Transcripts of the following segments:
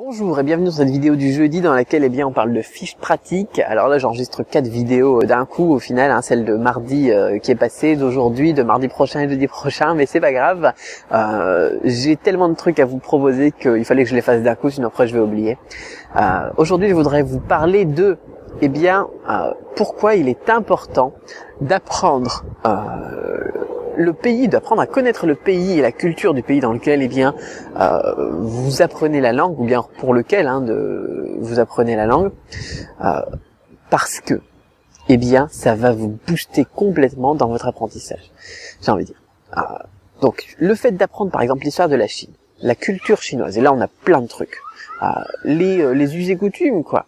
Bonjour et bienvenue dans cette vidéo du jeudi dans laquelle on parle de fiches pratiques. Alors là j'enregistre 4 vidéos d'un coup au final, celle de mardi qui est passée, d'aujourd'hui, de mardi prochain et jeudi prochain, mais c'est pas grave. J'ai tellement de trucs à vous proposer qu'il fallait que je les fasse d'un coup, sinon après je vais oublier. Aujourd'hui je voudrais vous parler de pourquoi il est important d'apprendre le pays, d'apprendre à connaître le pays et la culture du pays dans lequel vous apprenez la langue, ou bien pour lequel vous apprenez la langue, parce que ça va vous booster complètement dans votre apprentissage, j'ai envie de dire. Donc le fait d'apprendre par exemple l'histoire de la Chine, la culture chinoise, et là on a plein de trucs, les us et coutumes quoi,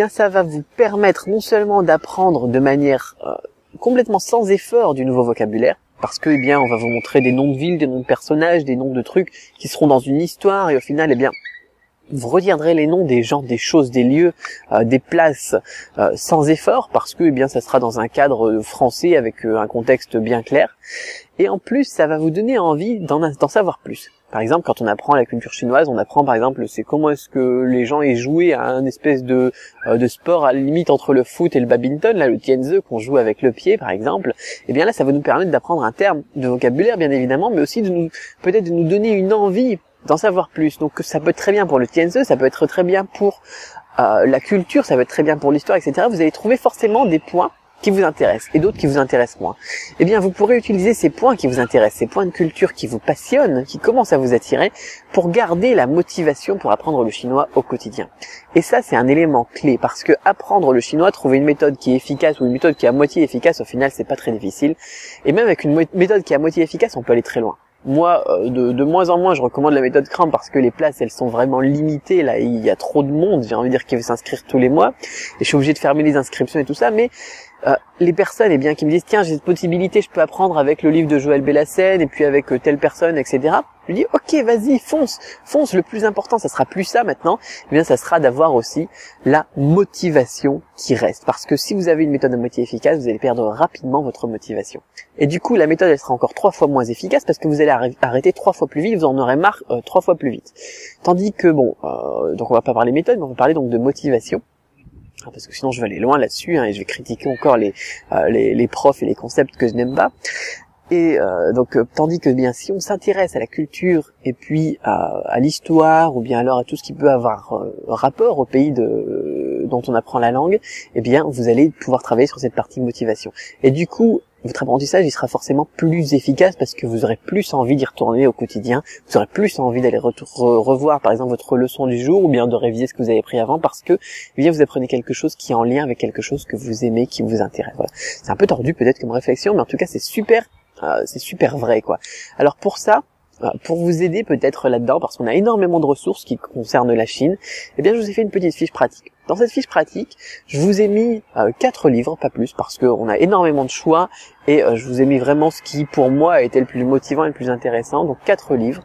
ça va vous permettre non seulement d'apprendre de manière complètement sans effort du nouveau vocabulaire, parce que on va vous montrer des noms de villes, des noms de personnages, des noms de trucs qui seront dans une histoire, et au final vous retiendrez les noms des gens, des choses, des lieux, des places sans effort, parce que ça sera dans un cadre français avec un contexte bien clair, et en plus ça va vous donner envie d'en savoir plus. Par exemple, quand on apprend la culture chinoise, on apprend par exemple c'est comment est-ce que les gens aient joué à un espèce de sport à la limite entre le foot et le badminton, là le tianzi qu'on joue avec le pied par exemple. Là ça va nous permettre d'apprendre un terme de vocabulaire bien évidemment, mais aussi de nous donner une envie d'en savoir plus. Donc ça peut être très bien pour le tianzi, ça peut être très bien pour la culture, ça peut être très bien pour l'histoire, etc. Vous allez trouver forcément des points qui vous intéressent et d'autres qui vous intéressent moins. Vous pourrez utiliser ces points qui vous intéressent, ces points de culture qui vous passionnent, qui commencent à vous attirer, pour garder la motivation pour apprendre le chinois au quotidien. Et ça, c'est un élément clé, parce que apprendre le chinois, trouver une méthode qui est efficace ou une méthode qui est à moitié efficace, au final, c'est pas très difficile. Et même avec une méthode qui est à moitié efficace, on peut aller très loin. Moi, de moins en moins, je recommande la méthode Cram parce que les places, elles sont vraiment limitées. Là, il y a trop de monde, j'ai envie de dire, qui veut s'inscrire tous les mois. Et je suis obligé de fermer les inscriptions et tout ça, mais les personnes qui me disent tiens j'ai cette possibilité, je peux apprendre avec le livre de Joël Bellassène et puis avec telle personne, etc. Je dis ok, vas-y, fonce, le plus important ça sera plus ça maintenant, ça sera d'avoir aussi la motivation qui reste, parce que si vous avez une méthode à moitié efficace, vous allez perdre rapidement votre motivation, et du coup la méthode elle sera encore 3 fois moins efficace parce que vous allez arrêter 3 fois plus vite, vous en aurez marre 3 fois plus vite, tandis que donc on va pas parler méthode, mais on va parler donc de motivation. Parce que sinon je vais aller loin là-dessus et je vais critiquer encore les profs et les concepts que je n'aime pas. Et tandis que si on s'intéresse à la culture et puis à l'histoire, ou bien alors à tout ce qui peut avoir rapport au pays dont on apprend la langue, vous allez pouvoir travailler sur cette partie motivation. Et du coup, votre apprentissage il sera forcément plus efficace parce que vous aurez plus envie d'y retourner au quotidien, vous aurez plus envie d'aller revoir par exemple votre leçon du jour, ou bien de réviser ce que vous avez appris avant, parce que vous apprenez quelque chose qui est en lien avec quelque chose que vous aimez, qui vous intéresse. Voilà. C'est un peu tordu peut-être comme réflexion, mais en tout cas c'est super vrai quoi. Alors pour ça, pour vous aider peut-être là-dedans, parce qu'on a énormément de ressources qui concernent la Chine, je vous ai fait une petite fiche pratique. Dans cette fiche pratique, je vous ai mis 4 livres, pas plus, parce qu'on a énormément de choix, et je vous ai mis vraiment ce qui pour moi a été le plus motivant et le plus intéressant. Donc 4 livres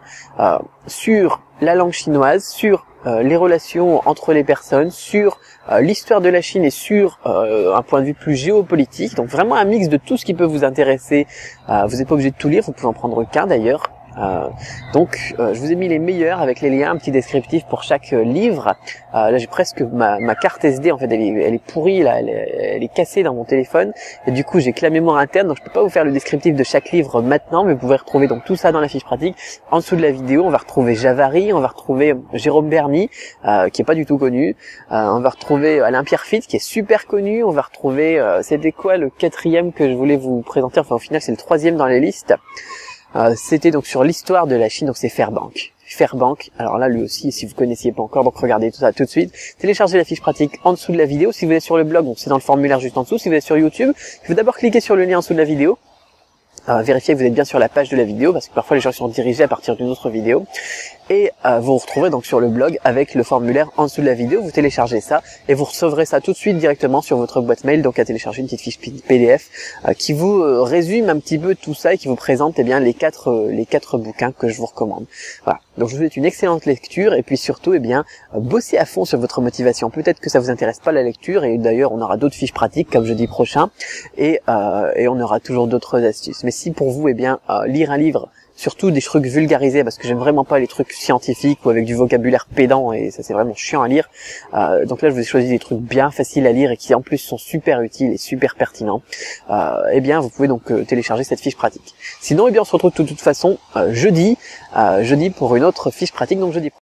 sur la langue chinoise, sur les relations entre les personnes, sur l'histoire de la Chine et sur un point de vue plus géopolitique. Donc vraiment un mix de tout ce qui peut vous intéresser. Vous n'êtes pas obligé de tout lire, vous pouvez en prendre qu'un d'ailleurs. Je vous ai mis les meilleurs avec les liens, un petit descriptif pour chaque livre. Là j'ai presque ma carte SD, en fait elle est pourrie là, elle est cassée dans mon téléphone, et du coup j'ai que la mémoire interne, donc je peux pas vous faire le descriptif de chaque livre maintenant, mais vous pouvez retrouver donc tout ça dans la fiche pratique. En dessous de la vidéo on va retrouver Javary, on va retrouver Jérôme Berny qui est pas du tout connu, on va retrouver Alain Pierre Fitt qui est super connu, on va retrouver c'était quoi le 4e que je voulais vous présenter, enfin au final c'est le 3e dans les listes. C'était donc sur l'histoire de la Chine, donc c'est Fairbank. Alors là lui aussi, si vous connaissiez pas encore, donc regardez tout ça tout de suite. Téléchargez la fiche pratique en dessous de la vidéo. Si vous êtes sur le blog, donc c'est dans le formulaire juste en dessous. Si vous êtes sur YouTube, il faut d'abord cliquer sur le lien en dessous de la vidéo. Vérifiez que vous êtes bien sur la page de la vidéo, parce que parfois les gens sont dirigés à partir d'une autre vidéo. Et vous vous retrouverez donc sur le blog avec le formulaire en dessous de la vidéo. Vous téléchargez ça et vous recevrez ça tout de suite directement sur votre boîte mail, donc à télécharger une petite fiche PDF qui vous résume un petit peu tout ça et qui vous présente les quatre bouquins que je vous recommande. Voilà. Donc je vous souhaite une excellente lecture, et puis surtout bossez à fond sur votre motivation. Peut-être que ça vous intéresse pas la lecture, et d'ailleurs on aura d'autres fiches pratiques comme jeudi prochain, et on aura toujours d'autres astuces. Mais si pour vous lire un livre surtout des trucs vulgarisés, parce que j'aime vraiment pas les trucs scientifiques ou avec du vocabulaire pédant, et ça c'est vraiment chiant à lire. Donc là je vous ai choisi des trucs bien faciles à lire et qui en plus sont super utiles et super pertinents. Eh bien vous pouvez donc télécharger cette fiche pratique. Sinon, eh bien on se retrouve de toute façon jeudi pour une autre fiche pratique, donc jeudi.